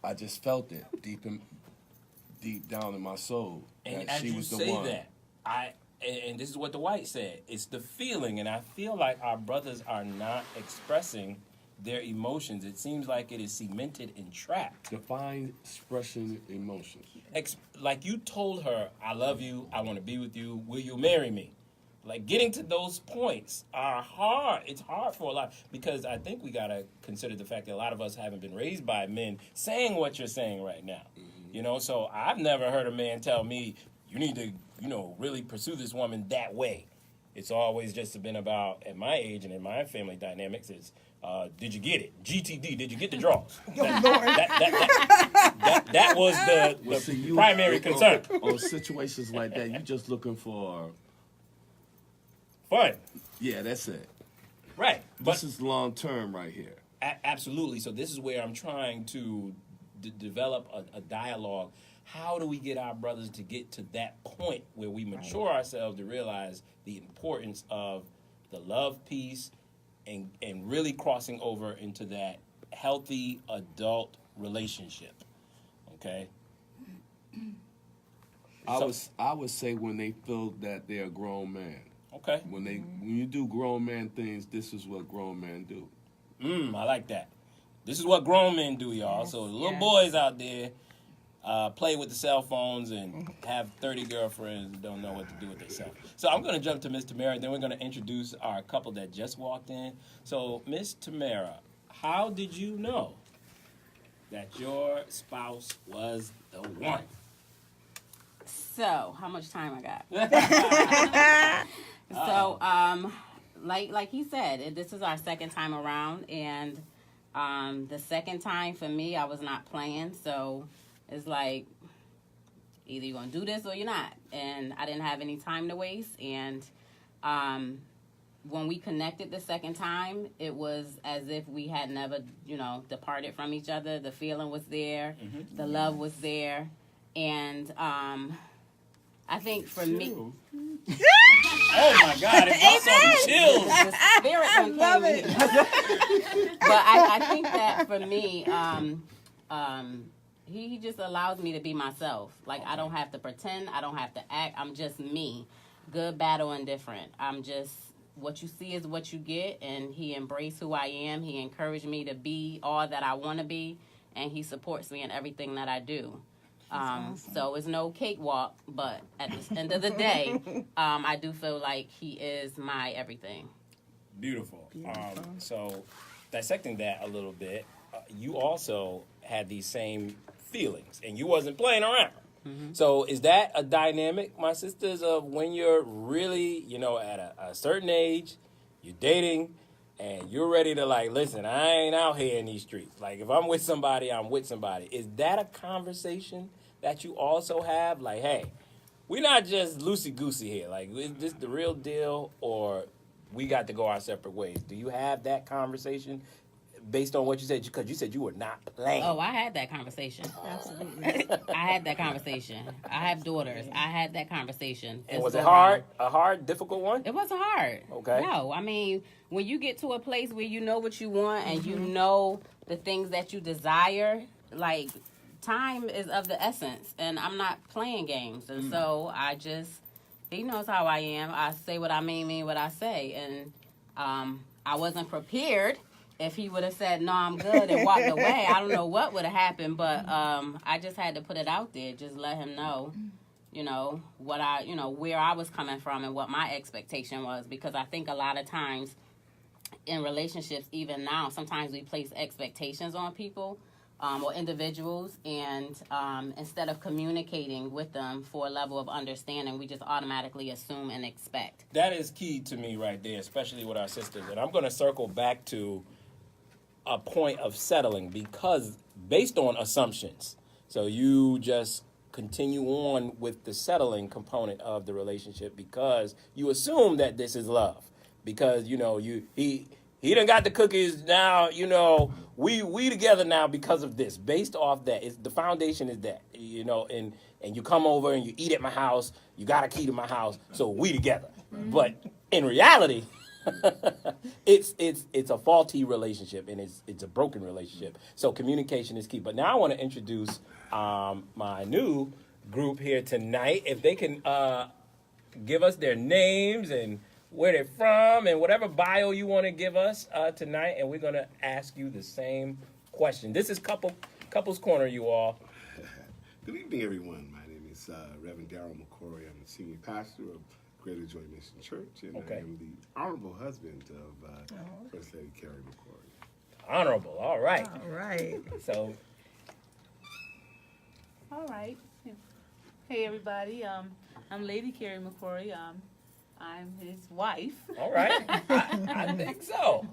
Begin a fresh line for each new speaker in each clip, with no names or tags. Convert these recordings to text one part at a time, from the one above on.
I just felt it deep down in my soul.
And
that
as
she
you
was the
say
one.
that, and this is what the white said. It's the feeling, and I feel like our brothers are not expressing their emotions. It seems like it is cemented and trapped.
Define expression emotions.
Like you told her, "I love you. I want to be with you. Will you marry me?" Like getting to those points are hard. It's hard for a lot because I think we gotta consider the fact that a lot of us haven't been raised by men saying what you're saying right now. Mm-hmm. You know, so I've never heard a man tell me, "You need to, really pursue this woman that way." It's always just been about, at my age and in my family dynamics, it's did you get it? GTD, did you get the draws? That was the primary concern.
On situations like that, you just looking for
fun.
Yeah, that's it.
Right. But
this is long term right here.
Absolutely. So this is where I'm trying to develop a dialogue. How do we get our brothers to get to that point where we mature ourselves to realize the importance of the love piece and really crossing over into that healthy adult relationship? Okay?
I would say when they feel that they're a grown man.
Okay.
When you do grown man things, this is what grown men do.
I like that. This is what grown men do, y'all. So the little boys out there play with the cell phones and have 30 girlfriends and don't know what to do with themselves. So I'm going to jump to Miss Tamara, then we're going to introduce our couple that just walked in. So, Miss Tamara, how did you know that your spouse was the one?
So, how much time I got? So, like he said, this is our second time around, and the second time for me, I was not playing, so it's like, either you're going to do this or you're not, and I didn't have any time to waste, and when we connected the second time, it was as if we had never, departed from each other. The feeling was there, the love was there, and I think for me...
Oh my God! It brought some chills.
The spirit love it. But I think that for me, he just allows me to be myself. Like I don't have to pretend. I don't have to act. I'm just me. Good, bad, or indifferent. I'm just what you see is what you get. And he embraced who I am. He encouraged me to be all that I want to be, and he supports me in everything that I do. Awesome. So it's no cakewalk, but at the end of the day, I do feel like he is my everything.
Beautiful. So dissecting that a little bit, you also had these same feelings, and you wasn't playing around. Mm-hmm. So is that a dynamic, my sisters, of when you're really, at a certain age, you're dating, and you're ready to listen, I ain't out here in these streets. Like if I'm with somebody, I'm with somebody. Is that a conversation that you also have? Like, hey, we're not just loosey-goosey here. Like, is this the real deal, or we got to go our separate ways? Do you have that conversation based on what you said? Because you said you were not playing.
Oh, I had that conversation. Absolutely. I had that conversation. I have daughters. I had that conversation.
And was it hard? A hard, difficult one?
It wasn't hard.
Okay.
No, I mean, when you get to a place where you know what you want and you know the things that you desire, like... time is of the essence, and I'm not playing games. And so he knows how I am. I say what I mean what I say. And I wasn't prepared. If he would have said, no, I'm good, and walked away, I don't know what would have happened. But I just had to put it out there, just let him know, what where I was coming from and what my expectation was. Because I think a lot of times in relationships, even now, sometimes we place expectations on people. Or individuals, and instead of communicating with them for a level of understanding, we just automatically assume and expect.
That is key to me right there, especially with our sisters. And I'm going to circle back to a point of settling, because based on assumptions, so you just continue on with the settling component of the relationship because you assume that this is love, because he done got the cookies now, we together now because of this. Based off that, the foundation is that, and you come over and you eat at my house, you got a key to my house, so we together. Mm-hmm. But in reality, it's a faulty relationship, and it's a broken relationship. So communication is key. But now I want to introduce my new group here tonight. If they can give us their names and where they're from and whatever bio you want to give us tonight, and we're going to ask you the same question. This is Couples Corner, you all.
Good evening, everyone. My name is Reverend Darrell McCory. I'm the senior pastor of Greater Joy Mission Church, and
Okay.
I am the honorable husband of First Lady Carrie McCory.
Honorable, all right.
All right.
So,
All right. Hey, everybody. I'm Lady Carrie McCory. I'm his wife.
all right. I think so.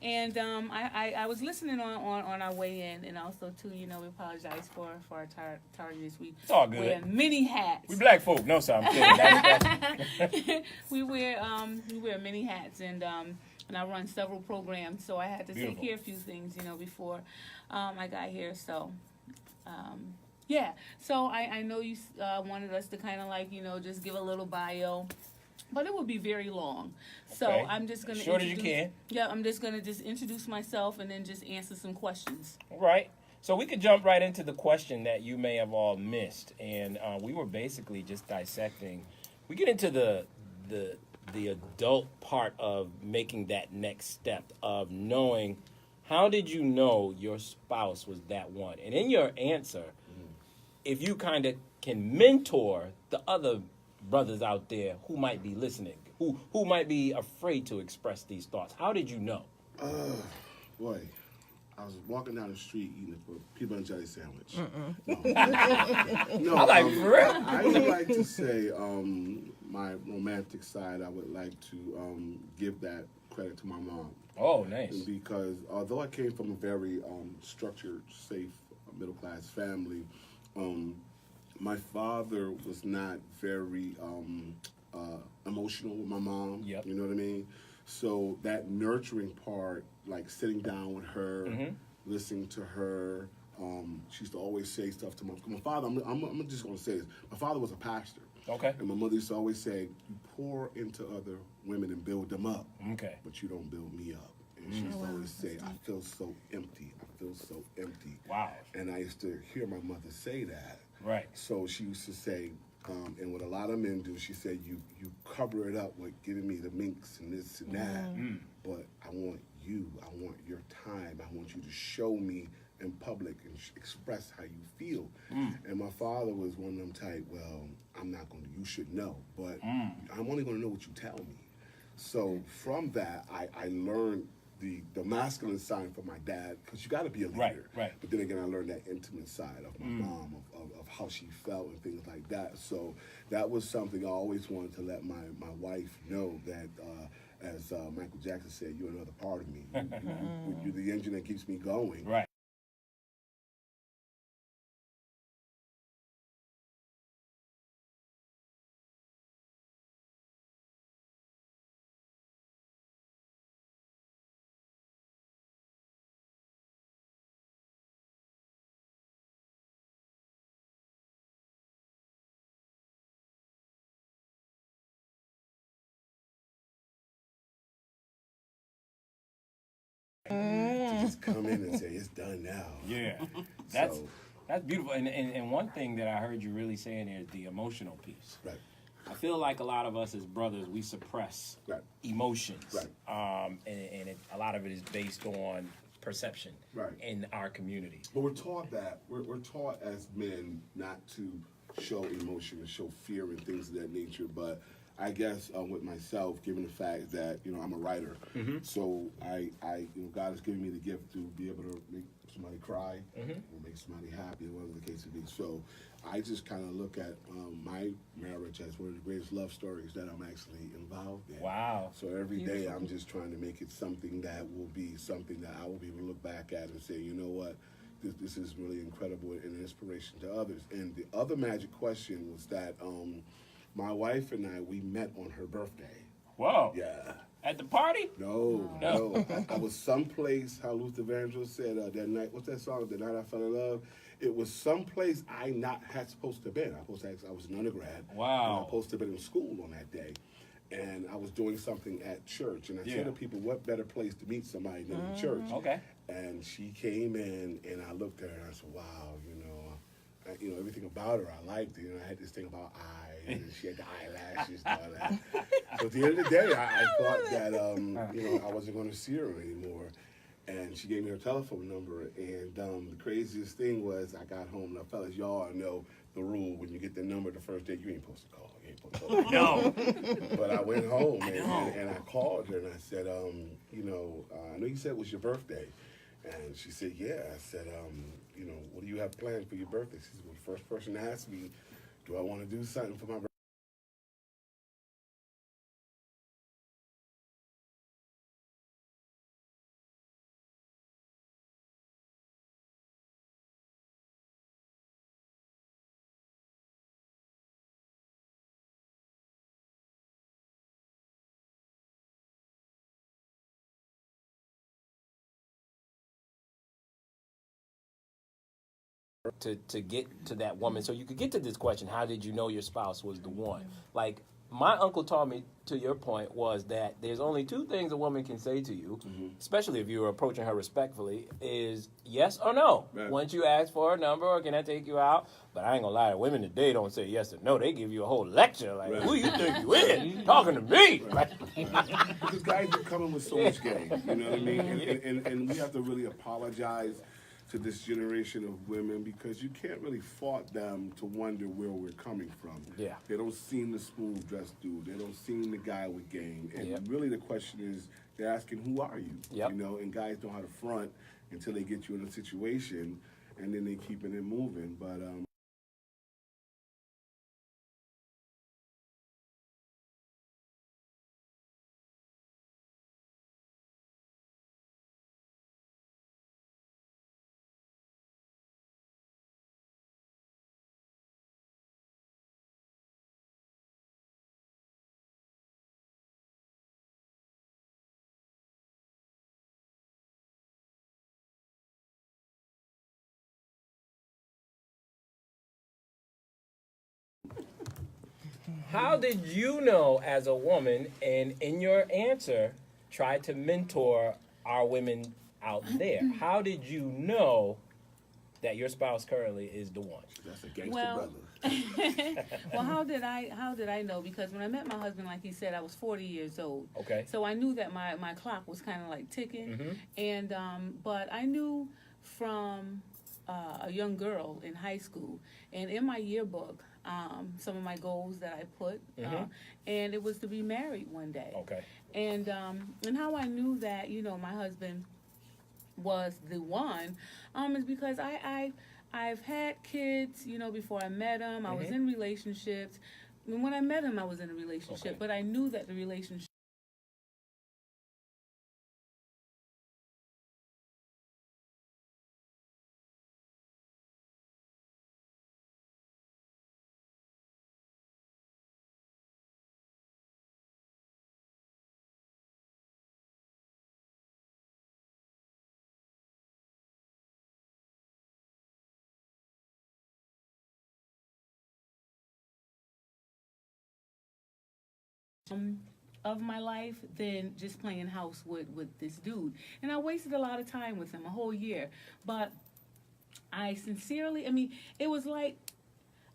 And I was listening on our way in, and also, too, we apologize for our tardiness.
It's all good.
Wear many hats.
We black folk. No, sir, I'm kidding. That's
we wear many hats, and I run several programs, so I had to
Beautiful.
take care of a few things, before I got here. So, yeah. So I know you wanted us to kind of just give a little bio, but it would be very long. So
Okay.
I'm just gonna
Short as you can.
Yeah, I'm just gonna introduce myself and then just answer some questions.
all right. So we could jump right into the question that you may have all missed, and we were basically just dissecting. We get into the adult part of making that next step of knowing. How did you know your spouse was that one? And in your answer, if you kind of can mentor the other brothers out there who might be listening, who might be afraid to express these thoughts, how did you know?
Boy, I was walking down the street eating a peanut butter and jelly sandwich. No,
I'm like, for real?
I would like to say my romantic side, I would like to give that credit to my mom.
Oh, nice.
Because although I came from a very structured, safe, middle-class family, my father was not very emotional with my mom.
Yep.
You know what I mean? So that nurturing part, like sitting down with her, listening to her, she used to always say stuff to my father. I'm just going to say this. My father was a pastor.
Okay.
And my mother used to always say, you pour into other women and build them up,
Okay.
but you don't build me up. And she used to always say, I feel so empty. I feel so empty.
Wow.
And I used to hear my mother say that.
Right.
So she used to say, and what a lot of men do, she said, you cover it up with giving me the minks and this and that. But I want you. I want your time. I want you to show me in public and express how you feel. And my father was one of them type, well, I'm not going to, you should know, but I'm only going to know what you tell me. So from that, I learned the masculine side from my dad, because you got to be a leader.
Right.
But then again, I learned that intimate side of my mom, of how she felt and things like that. So that was something I always wanted to let my wife know, that as Michael Jackson said, you're another part of me. You're the engine that keeps me going.
Right.
To just come in and say, it's done now.
Yeah. That's
So-
that's beautiful. And one thing that I heard you really saying is the emotional piece.
Right.
I feel like a lot of us as brothers, we suppress
Right.
emotions.
Right.
And a lot of it is based on perception
Right.
in our community.
But we're taught that. We're taught as men not to show emotion and show fear and things of that nature. But I guess with myself, given the fact that I'm a writer, so I God has given me the gift to be able to make somebody cry or make somebody happy, whatever the case may be. So I just kind of look at my marriage as one of the greatest love stories that I'm actually involved in.
Wow.
So every day I'm just trying to make it something that will be something that I will be able to look back at and say, you know what, this is really incredible and an inspiration to others. And the other magic question was that my wife and we met on her birthday.
Whoa.
Yeah.
At the party?
No. I was someplace, how Luther Vandross said that night, what's that song, The Night I Fell in Love? It was someplace I not had supposed to have been. I was an undergrad.
Wow.
And I was supposed to have been in school on that day. and I was doing something at church, and I
Yeah.
said to people, what better place to meet somebody than the church?
Okay.
And she came in, and I looked at her, and I said, wow, everything about her, I liked it. I had this thing about eyes, and she had the eyelashes and all that. So at the end of the day, I thought that, I wasn't going to see her anymore. And she gave me her telephone number, and the craziest thing was I got home, and fellas, y'all know the rule. When you get the number the first day, you ain't supposed to call. You ain't supposed to call.
No.
But I went home, and I called her, and I said, I know you said it was your birthday. And she said, yeah. I said, what do you have planned for your birthday? She said, well, the first person asked me, do I want to do something for my birthday?
To get to that woman. So you could get to this question, how did you know your spouse was the one? Like, my uncle taught me, to your point, was that there's only two things a woman can say to you, especially if you're approaching her respectfully, is yes or no.
Right.
Once you ask for a number or can I take you out, but I ain't gonna lie, women today don't say yes or no. They give you a whole lecture like,
Right.
who you think you is? Talking to me.
Right. Because guys are coming with so much game, you know what I mean? And we have to really apologize to this generation of women because you can't really fault them to wonder where we're coming from.
Yeah.
They don't seem the smooth dressed dude. They don't seem the guy with game. And
Yep.
really the question is, they're asking, who are you?
Yep.
And guys know how to front until they get you in a situation, and then they keeping it moving. But
How did you know as a woman, and in your answer, try to mentor our women out there? How did you know that your spouse currently is the one?
that's a gangster
Well,
brother.
Well, how did I know? Because when I met my husband, like he said, I was 40 years old.
Okay.
So I knew that my clock was kind of like ticking.
Mhm.
And but I knew from a young girl in high school, and in my yearbook, some of my goals that I put, and it was to be married one day.
Okay.
And how I knew that my husband was the one is because I've had kids before I met him. I was in relationships. And when I met him, I was in a relationship,
Okay.
but I knew that the relationship of my life than just playing house with this dude. And I wasted a lot of time with him, a whole year. But I sincerely, it was like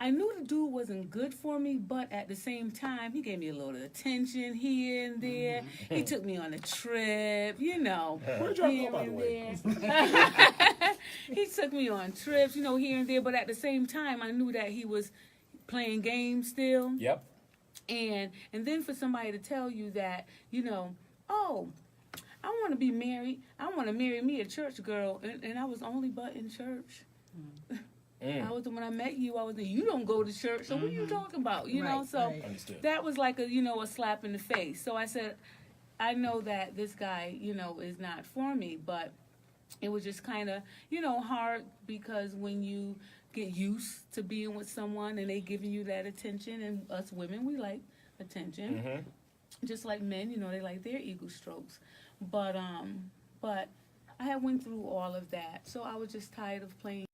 I knew the dude wasn't good for me, but at the same time, he gave me a little attention here and there. He took me on a trip,
Where'd y'all
here
go, by the
and
way?
there. He took me on trips, here and there. But at the same time, I knew that he was playing games still.
Yep.
And then for somebody to tell you that, oh, I want to be married. I want to marry me a church girl, and I was only but in church. When I met you, I was like, you don't go to church, so what are you talking about?
Right,
So
right.
Understood.
that was like a slap in the face. So I said, I know that this guy, is not for me, but it was just kind of, hard because when you get used to being with someone and they giving you that attention, and us women, we like attention, just like men, they like their ego strokes. But I had went through all of that, so I was just tired of playing.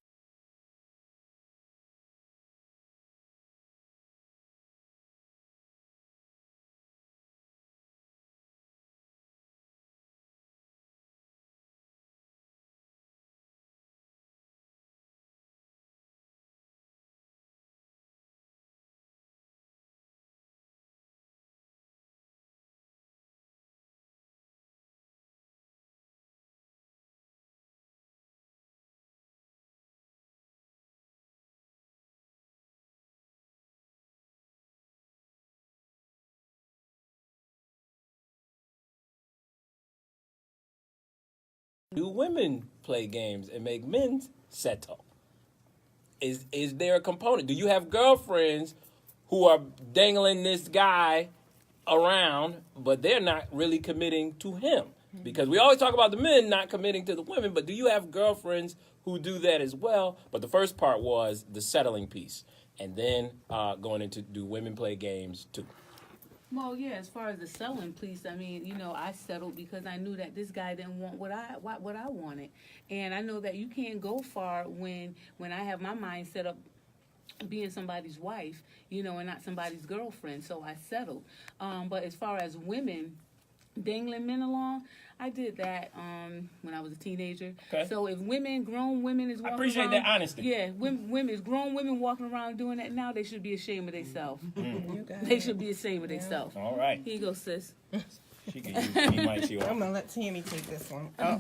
Do women play games and make men settle? Is there a component? Do you have girlfriends who are dangling this guy around, but they're not really committing to him? Because we always talk about the men not committing to the women, but do you have girlfriends who do that as well? But the first part was the settling piece, and then going into, do women play games too?
Well, yeah, as far as the selling piece, I mean, you know, I settled because I knew that this guy didn't want what I wanted. And I know that you can't go far when I have my mind set up being somebody's wife, you know, and not somebody's girlfriend. So I settled. But as far as women dangling men along, I did that when I was a teenager.
Okay.
So if grown women is walking
I appreciate
around,
that honesty.
Yeah, grown women walking around doing that now, they should be ashamed of themselves. They should be ashamed of themselves.
All right.
Here you go, sis.
She can use me, might she
I'm gonna let Tammy take this one. Oh.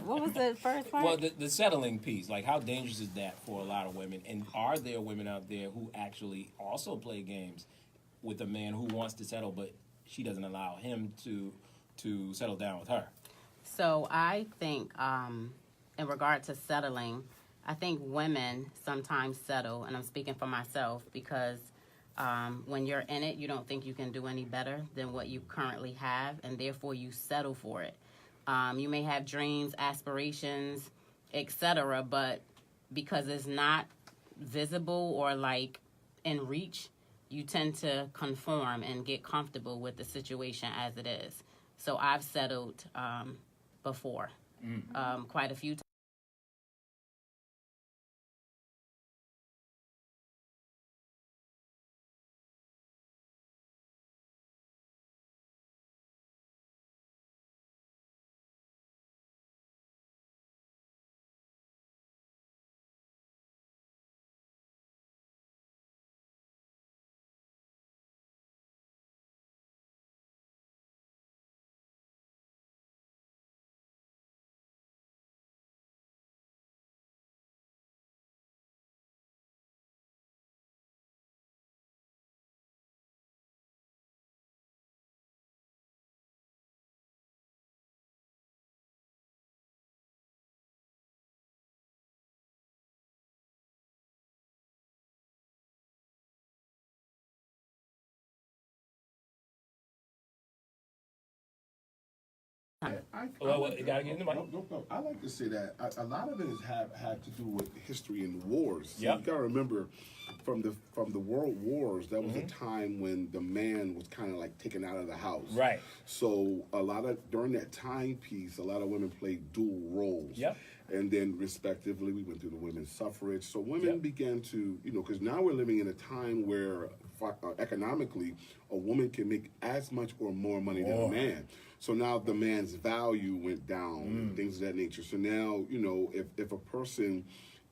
What was the first part?
Well, the settling piece, like how dangerous is that for a lot of women? And are there women out there who actually also play games with a man who wants to settle, but she doesn't allow him to settle down with her?
So I think, in regard to settling, I think women sometimes settle, and I'm speaking for myself because when you're in it, you don't think you can do any better than what you currently have, and therefore you settle for it. You may have dreams, aspirations, etc., but because it's not visible or like in reach, you tend to conform and get comfortable with the situation as it is. So I've settled before, quite a few times.
Well, you gotta get in the mic.
No. I like to say that a lot of it has had to do with history and wars. So
Yep.
you gotta remember, from the world wars, that was a time when the man was kind of like taken out of the house.
Right.
So during that timepiece, a lot of women played dual roles.
Yep.
And then, respectively, we went through the women's suffrage. So women
Yep.
began to, because now we're living in a time where economically, a woman can make as much or more money than a man. So now the man's value went down, and things of that nature. So now, if a person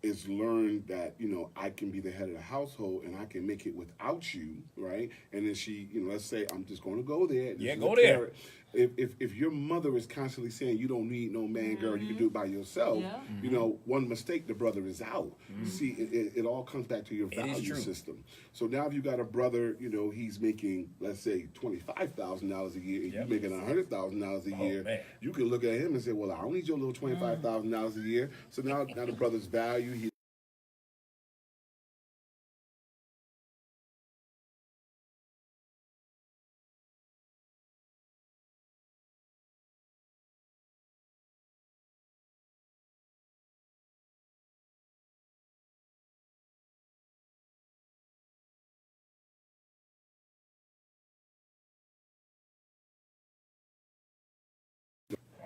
is learned that, I can be the head of the household and I can make it without you, right? And then she, let's say I'm just going to go there.
Yeah,
This is
go
a
there.
carrot. If your mother is constantly saying you don't need no man, girl, you can do it by yourself,
Yeah.
one mistake, the brother is out. See, it all comes back to your
It is
value
true.
system. So now if you got a brother, he's making, let's say, $25,000 a year, and
Yep.
you making $100,000 a year,
man.
you can look at him and say, well, I don't need your little $25,000 a year. So now the brother's value, he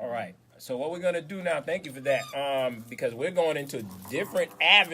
All right. So what we're gonna do now? Thank you for that. Because we're going into different avenues.